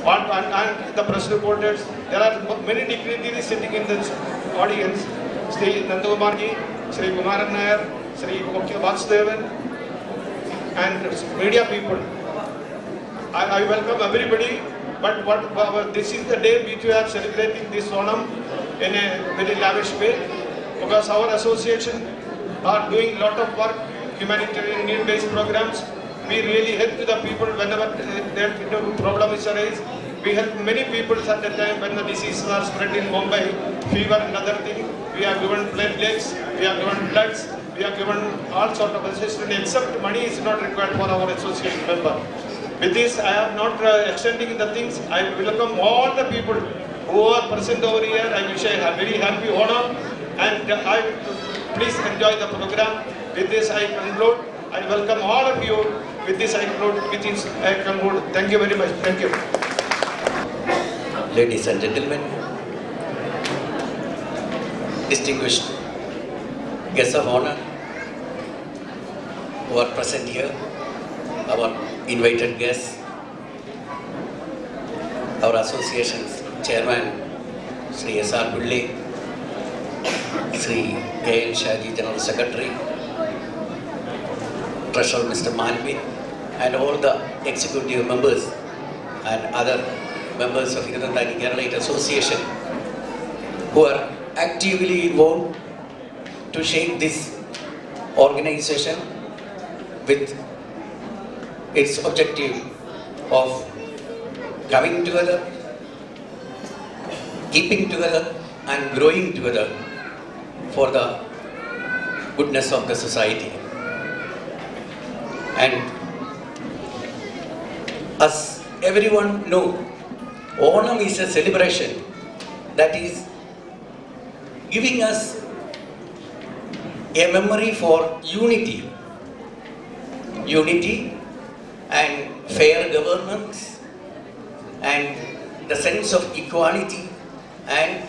and the press reporters. There are many dignitaries sitting in the audience. Sri Nandakumarji, Sri Kumaran Nair, Sri Vasudevan, and media people. I welcome everybody. But this is the day which we are celebrating this Onam in a very lavish way, because our association are doing a lot of work, humanitarian need-based programs. We really help to the people whenever their problem is arise. We help many people at the time when the diseases are spread in Mumbai, fever and other things. We have given platelets, we have given bloods, we have given all sort of assistance, except money is not required for our association member. With this, I am not extending the things. I welcome all the people who are present over here. I wish I have very happy Onam, and please enjoy the program. With this, I conclude. I welcome all of you. With this, I conclude. Thank you very much. Thank you. Ladies and gentlemen, distinguished guests of honor who are present here, our invited guests, our association's chairman, Sri S.R. Pillai, Sri A.N. Shaji, General Secretary, Treasurer Mr. Malvi, and all the executive members and other members of Hirunantani Keralite Association who are actively involved to shape this organization with its objective of coming together, keeping together and growing together for the goodness of the society. And as everyone knows, Onam is a celebration that is giving us a memory for unity and fair governance and the sense of equality, and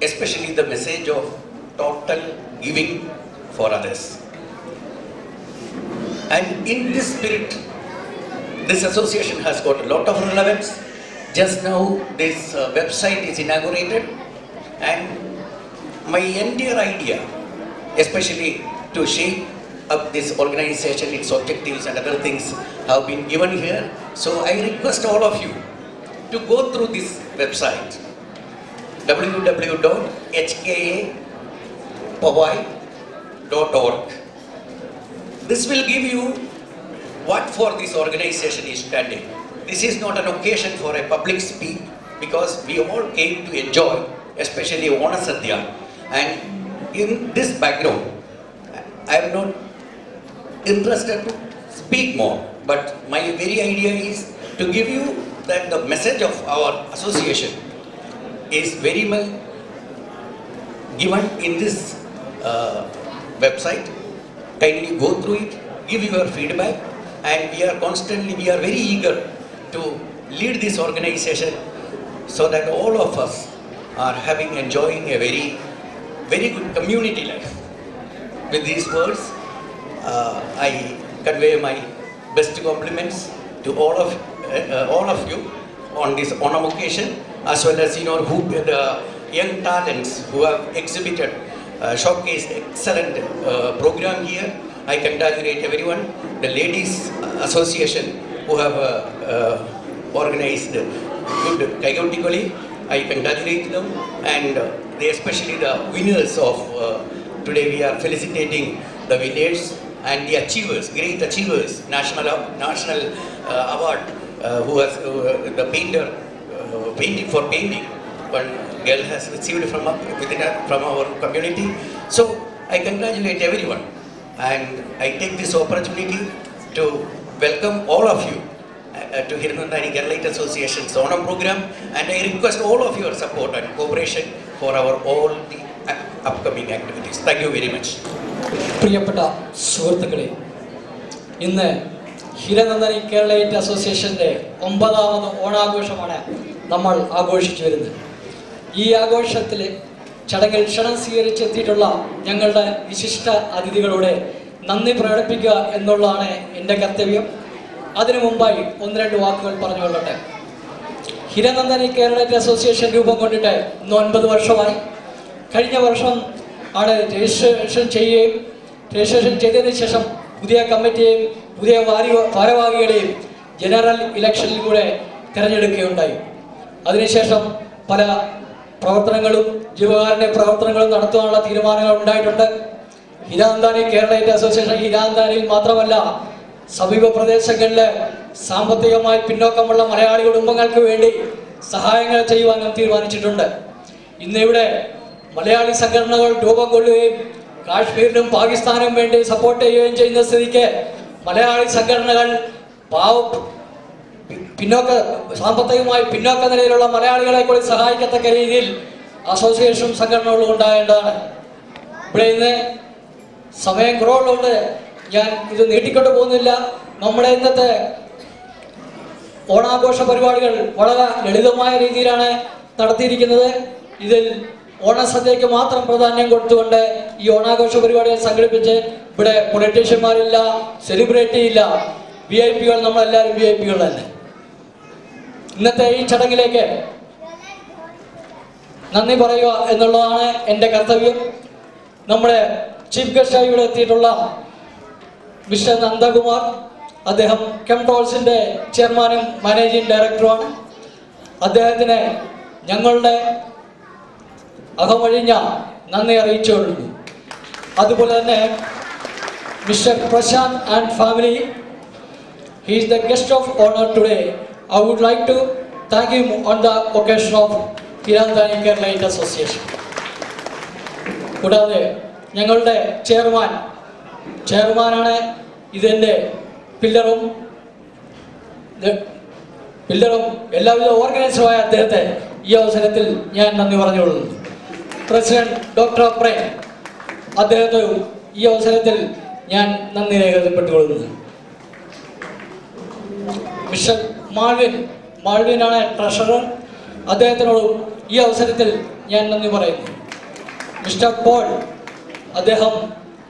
especially the message of total giving for others. And in this spirit, this association has got a lot of relevance. Just now this website is inaugurated, and my entire idea, especially to shape up this organization, its objectives and other things have been given here. So I request all of you to go through this website, www.hkapawai.org. This will give you what for this organization is standing. This is not an occasion for a public speak, because we all came to enjoy, especially Ona Sadhya. And in this background, I am not interested to speak more, but my very idea is to give you that the message of our association is very well given in this website. Kindly go through it, give your feedback, and we are very eager to lead this organization so that all of us are enjoying a very, very good community life. With these words, I convey my best compliments to all of you on this Onam occasion, as well as the young talents who have exhibited, showcased excellent program here. I congratulate everyone. The Ladies Association who have organized good chaotically, I congratulate them, and especially the winners of today. We are felicitating the winners and the achievers, great achievers, national award, who has the painter, painting. One girl has received from our community. So I congratulate everyone, and I take this opportunity to welcome all of you to Hirunantani Keralite Association's Onam program, and I request all of your support and cooperation for all the upcoming activities. Thank you very much. പ്രിയപ്പെട്ട സുഹൃത്തുക്കളെ, ഇന്ന് ഹിരനന്ദനി കേരളൈറ്റ് അസോസിയേഷൻ്റെ 9ാമത് ഓണാഘോഷമാണ് നമ്മൾ ആഘോഷിച്ചു വരുന്നത്. ഈ ആഘോഷത്തിൽ ചടങ്ങിൽ ക്ഷണം സ്വീകരിച്ചെത്തിയിട്ടുള്ള ഞങ്ങളുടെ വിശിഷ്ട അതിഥികളോട് നന്ദി പ്രകടിപ്പിക്കുക എന്നുള്ളതാണ് എൻ്റെ കർത്തവ്യം. അതിനു മുമ്പായി 1-2 വാക്കുകൾ പറഞ്ഞുകൊള്ളട്ടെ. ഹിരനന്ദനി കേരളൈറ്റ് അസോസിയേഷൻ രൂപം കൊണ്ടിട്ട് ഇന്ന് 9 വർഷമായി. കഴിഞ്ഞ വർഷം ആണ് രജിസ്ട്രേഷൻ ചെയ്തതിന് ശേഷം പുതിയ കമ്മിറ്റിയെയും പുതിയ ഭാരവാഹികളെയും ജനറൽ ഇലക്ഷനിലൂടെ തിരഞ്ഞെടുക്കുകയുണ്ടായി. അതിനുശേഷം പല പ്രവർത്തനങ്ങളും ജീവകാരുണ്യ പ്രവർത്തനങ്ങളും നടത്തുവാനുള്ള തീരുമാനങ്ങൾ ഉണ്ടായിട്ടുണ്ട്. ഹിരാന്താനി കേരളൈറ്റ് അസോസിയേഷൻ ഹിരാന്താനിയിൽ മാത്രമല്ല സമീപ പ്രദേശങ്ങളിലെ സാമ്പത്തികമായി പിന്നോക്കമുള്ള മലയാളി കുടുംബങ്ങൾക്ക് വേണ്ടി സഹായങ്ങൾ ചെയ്യുവാനും തീരുമാനിച്ചിട്ടുണ്ട്. ഇന്നിവിടെ മലയാളി സംഘടനകൾ രൂപം കൊള്ളുകയും കാശ്മീരിനും പാകിസ്ഥാനും വേണ്ടി സപ്പോർട്ട് ചെയ്യുകയും ചെയ്യുന്ന സ്ഥിതിക്ക് മലയാളി സംഘടനകൾ സാമ്പത്തികമായി പിന്നോക്ക നിലയിലുള്ള മലയാളികളെ കൂടി സഹായിക്കത്തക്ക രീതിയിൽ അസോസിയേഷൻ സംഘടനകളും ഉണ്ടാകേണ്ടതാണ്. ഇവിടെ ഇന്ന് സമയം കുറവുള്ളതുകൊണ്ട് ഞാൻ ഇത് നീട്ടിക്കൊണ്ടു പോകുന്നില്ല. നമ്മുടെ ഇന്നത്തെ ഓണാഘോഷ പരിപാടികൾ വളരെ ലളിതമായ രീതിയിലാണ് നടത്തിയിരിക്കുന്നത്. ഇതിൽ ഓണസദ്യക്ക് മാത്രം പ്രാധാന്യം കൊടുത്തുകൊണ്ട് ഈ ഓണാഘോഷ പരിപാടികൾ സംഘടിപ്പിച്ച് ഇവിടെ പൊളിറ്റീഷ്യന്മാരില്ല, സെലിബ്രിറ്റി ഇല്ല, VIP നമ്മളെല്ലാവരും VIP തന്നെ. ഇന്നത്തെ ഈ ചടങ്ങിലേക്ക് നന്ദി പറയുക എന്നുള്ളതാണ് എൻ്റെ കർത്തവ്യം. നമ്മുടെ ചീഫ് ഗസ്റ്റായി ഇവിടെ എത്തിയിട്ടുള്ള മിസ്റ്റർ നന്ദകുമാർ, അദ്ദേഹം കെംടോൾസിൻ്റെ ചെയർമാനും മാനേജിംഗ് ഡയറക്ടറുമാണ്. അദ്ദേഹത്തിന് ഞങ്ങളുടെ അകമഴിഞ്ഞ നന്ദി അറിയിച്ചുകൊള്ളുന്നു. അതുപോലെ തന്നെ mister Prashanth and family, he is the guest of honor today. I would like to thank him on the occasion of Hiranandani Keralite association. കൂടാതെ ഞങ്ങളുടെ ചെയർമാനാണ് ഇതിൻ്റെ പില്ലറും എല്ലാവിധ ഓർഗനൈസറുമായ അദ്ദേഹത്തെ ഈ അവസരത്തിൽ ഞാൻ നന്ദി പറഞ്ഞുകൊള്ളുന്നു. പ്രസിഡന്റ് ഡോക്ടർ പ്രേം, അദ്ദേഹത്തെ ഈ അവസരത്തിൽ ഞാൻ നന്ദി രേഖപ്പെടുത്തിക്കൊള്ളുന്നു. മിസ്റ്റർ മാൾവിനാണ് ട്രഷറർ, അദ്ദേഹത്തിനോടും ഈ അവസരത്തിൽ ഞാൻ നന്ദി പറയുന്നു. മിസ്റ്റർ പോൾ, അദ്ദേഹം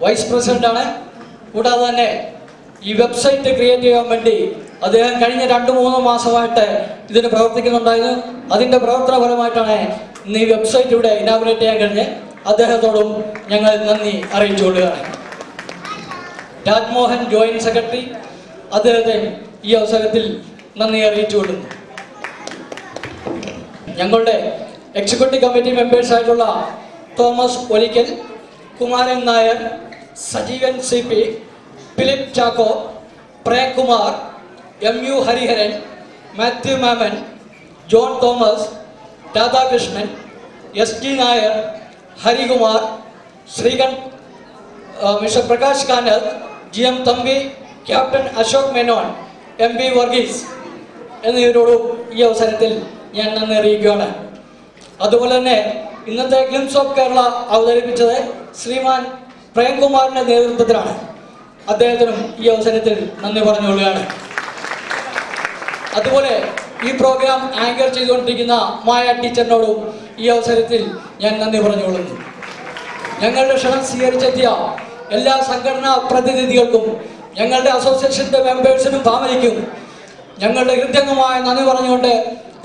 വൈസ് പ്രസിഡന്റാണ്. കൂടാതെ തന്നെ ഈ വെബ്സൈറ്റ് ക്രിയേറ്റ് ചെയ്യാൻ വേണ്ടി അദ്ദേഹം കഴിഞ്ഞ 2-3 മാസമായിട്ട് ഇതിന് പ്രവർത്തിക്കുന്നുണ്ടായിരുന്നു. അതിൻ്റെ പ്രവർത്തന ഫലമായിട്ടാണ് ഇന്ന് ഈ വെബ്സൈറ്റ് ഇവിടെ ഇനാഗുറേറ്റ് ചെയ്യാൻ കഴിഞ്ഞ് അദ്ദേഹത്തോടും ഞങ്ങൾ നന്ദി അറിയിച്ചുകൊള്ളുകയാണ്. രാജ്മോഹൻ ജോയിന്റ് സെക്രട്ടറി, അദ്ദേഹത്തെ ഈ അവസരത്തിൽ നന്ദി അറിയിച്ചുകൊള്ളുന്നു. ഞങ്ങളുടെ എക്സിക്യൂട്ടീവ് കമ്മിറ്റി മെമ്പേഴ്സായിട്ടുള്ള Thomas Olickal, Kumaran Nair, Sajeevan CP, Philip Chacko, Premkumar, MU Hariharan, Mathew Mammen, John Thomas, Radhakrishnan, SG Nair, Harikumar, Sreekanth, mister Prakash Kanal, GM Thampi, captain Ashok Menon, MB Varghese എന്നിവരോടും ഈ അവസരത്തിൽ ഞാൻ നന്ദി അറിയിക്കുകയാണ്. അതുപോലെ തന്നെ ഇന്നത്തെ ഗ്ലിംസ് ഓഫ് കേരള അവതരിപ്പിച്ചത് ശ്രീമാൻ പ്രേംകുമാറിൻ്റെ നേതൃത്വത്തിലാണ്. അദ്ദേഹത്തിനും ഈ അവസരത്തിൽ നന്ദി പറഞ്ഞുകൊള്ളുകയാണ്. അതുപോലെ ഈ പ്രോഗ്രാം ആങ്കർ ചെയ്തുകൊണ്ടിരിക്കുന്ന മായ ടീച്ചറിനോടും ഈ അവസരത്തിൽ ഞാൻ നന്ദി പറഞ്ഞുകൊള്ളുന്നു. ഞങ്ങളുടെ ക്ഷണം സ്വീകരിച്ചെത്തിയ എല്ലാ സംഘടനാ പ്രതിനിധികൾക്കും ഞങ്ങളുടെ അസോസിയേഷൻ്റെ മെമ്പേഴ്സിനും ഫാമിലിക്കും ഞങ്ങളുടെ ഹൃദയംഗമായ നന്ദി പറഞ്ഞുകൊണ്ട്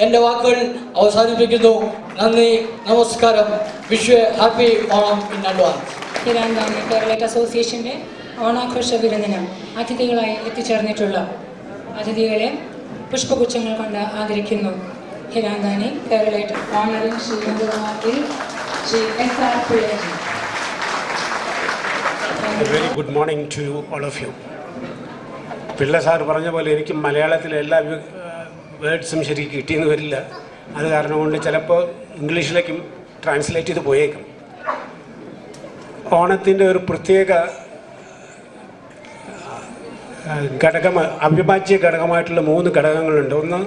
എൻ്റെ വാക്കുകൾ അവസാനിപ്പിക്കുന്നു. നന്ദി, നമസ്കാരം. Wish happy Onam in advance. Hiranandani Keralite അസോസിയേഷൻ്റെ ഓണാഘോഷ വിരുന്നിന് അതിഥികളായി എത്തിച്ചേർന്നിട്ടുള്ള അതിഥികളെ പുഷ്പഗുച്ഛങ്ങൾ കൊണ്ട് ആദരിക്കുന്നു. Hiranandani Keralite honouring Shri Nandakumar, Shri SR പിള്ളേജി. Very good morning to all of you. Pillai sir പറഞ്ഞ പോലെ എനിക്ക് മലയാളത്തിലെ എല്ലാ വേർഡ്സും ശരിക്കും കിട്ടിയെന്ന് വരില്ല. അത് കാരണം കൊണ്ട് ചിലപ്പോൾ ഇംഗ്ലീഷിലേക്കും ട്രാൻസ്ലേറ്റ് ചെയ്ത് പോയേക്കും. ഓണത്തിൻ്റെ ഒരു പ്രത്യേക അവിഭാജ്യ ഘടകമായിട്ടുള്ള 3 ഘടകങ്ങളുണ്ട്. ഒന്ന്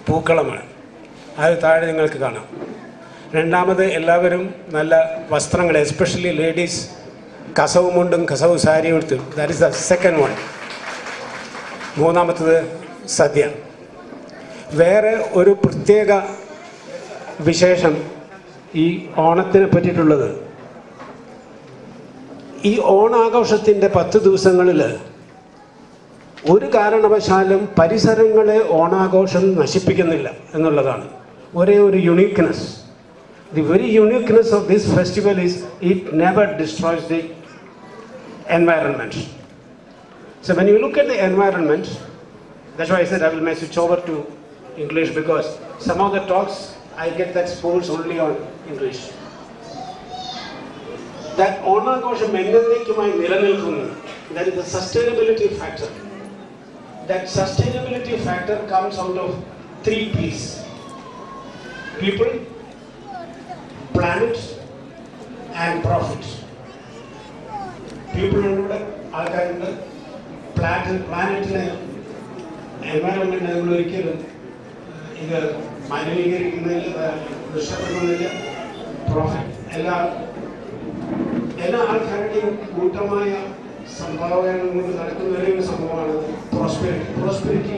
പൂക്കളമാണ്, അത് താഴെ നിങ്ങൾക്ക് കാണാം. രണ്ടാമത് എല്ലാവരും നല്ല വസ്ത്രങ്ങൾ, എസ്പെഷ്യലി ലേഡീസ് കസവ് മുണ്ടും കസവ് സാരി എടുത്ത്, that is the second one. മൂന്നാമത്തത് സദ്യ. വേറെ ഒരു പ്രത്യേക വിശേഷം ഈ ഓണത്തിനെ പറ്റിയിട്ടുള്ളത്, ഈ ഓണാഘോഷത്തിൻ്റെ 10 ദിവസങ്ങളിൽ ഒരു കാരണവശാലും പരിസരങ്ങളെ ഓണാഘോഷം നശിപ്പിക്കുന്നില്ല എന്നുള്ളതാണ് ഒരേ ഒരു uniqueness. The very uniqueness of this festival is it never destroys the environment. So when you look at the environment, that's why I said I will may switch over to English, because some of the talks I get that sports only on English. That ഓണാഘോഷം എന്നേക്കുമായി നിലനിൽക്കുന്നു. That is the sustainability factor. That sustainability factor comes out of 3 P's: people, planet and profit. People ഉണ്ട്, ആൾക്കാരുണ്ട്. പ്ലാനറ്റിനെ എൻവയറമെൻറ്റിനെ നമ്മൾ ഒരിക്കലും ഇത് മലിനീകരിക്കുന്നതിൽ നഷ്ടപ്പെടുന്നില്ല. Profit എല്ലാ ആൾക്കാരുടെയും കൂട്ടമായ സംഭാവന കൊണ്ട് നടക്കുന്ന ഒരു സംഭവമാണ് പ്രോസ്പെരിറ്റി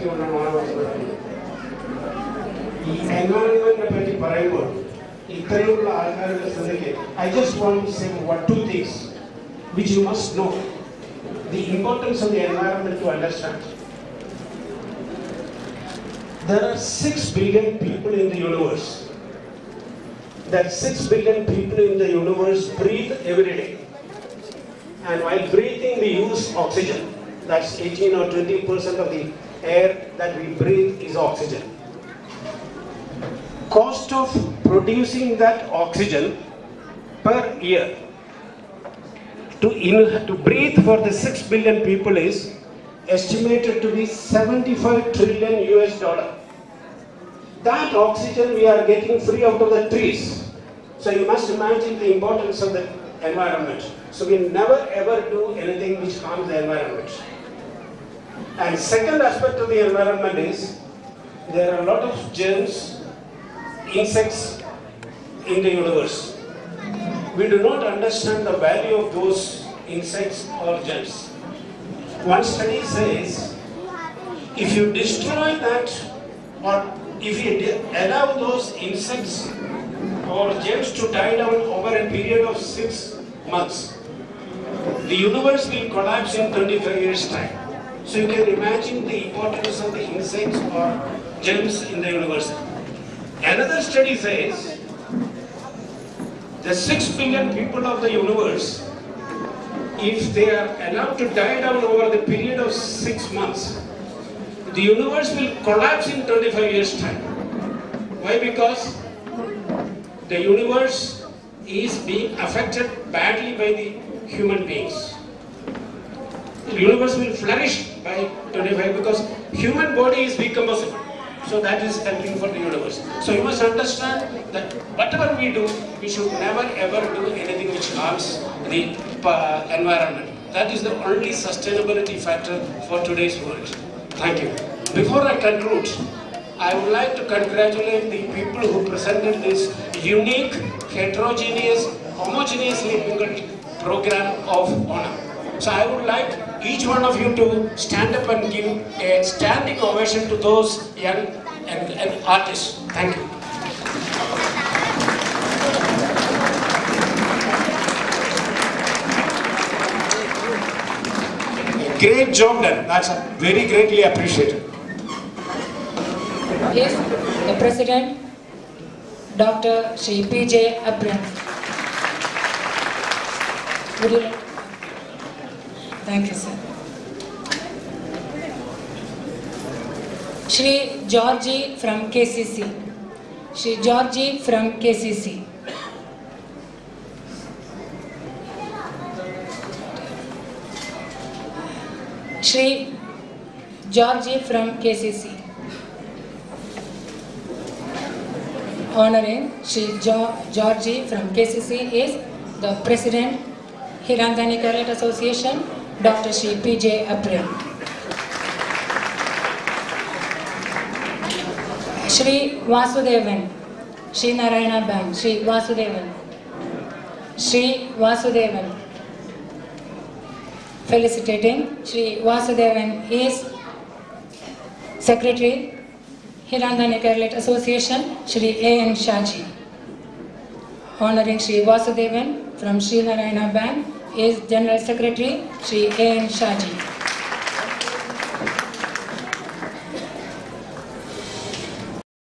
കൊണ്ടാണ് നടക്കുന്നത്. ഈ എൻവയറമെന്റിനെ പറ്റി പറയുമ്പോൾ ഇത്രയുള്ള ആൾക്കാരുടെ സ്ഥിതിക്ക് I just want to say 2 things which you must know. The importance of the environment to understand. There are 6 billion people in the universe. That 6 billion people in the universe breathe every day. And while breathing, we use oxygen. That's 18 or 20% of the air that we breathe is oxygen. Cost of producing that oxygen per year to breathe for the 6 billion people is estimated to be $75 trillion. That oxygen we are getting free out of the trees. So you must imagine the importance of the environment. So we never ever do anything which harms the environment. And second aspect of the environment is there are a lot of germs, insects in the universe. We do not understand the value of those insects or germs. One study says if you destroy that, or if you allow those insects or germs to die down over a period of 6 months, the universe will collapse in 25 years' time. So you can imagine the importance of the insects or germs in the universe. Another study says the 6 billion people of the universe, if they are allowed to die down over the period of 6 months, the universe will collapse in 25 years' time. Why? Because the universe is being affected badly by the human beings. The universe will flourish by 25 because human body is decomposable. So that is helping for the universe. So you must understand that whatever we do, we should never ever do anything which harms the environment. That is the only sustainability factor for today's world. Thank you. Before I conclude, I would like to congratulate the people who presented this unique, heterogeneous, homogeneously built program of honor. So I would like each one of you to stand up and give a standing ovation to those young and artists. Thank you. Great job done. That's very greatly appreciated. Please, the President, Dr. Shri P.J. Abraham. Would you? Thank you, sir. Shri Georgie from KCC. Shri Georgie from KCC. Shri Georgie from KCC. Honoring Shri Georgie from KCC is the President, Hirandani Kerala Association, Dr. Shri P.J. Abraham. Shri Vasudevan, Shri Narayana Bank, Shri Vasudevan. Shri Vasudevan. Felicitating Shri Vasudevan is Secretary, Hirandani Kerala Association, Shri A.N. Shaji. Honoring Shri Vasudevan from Shri Narayana Bank is General Secretary, Shri A.N. Shaji.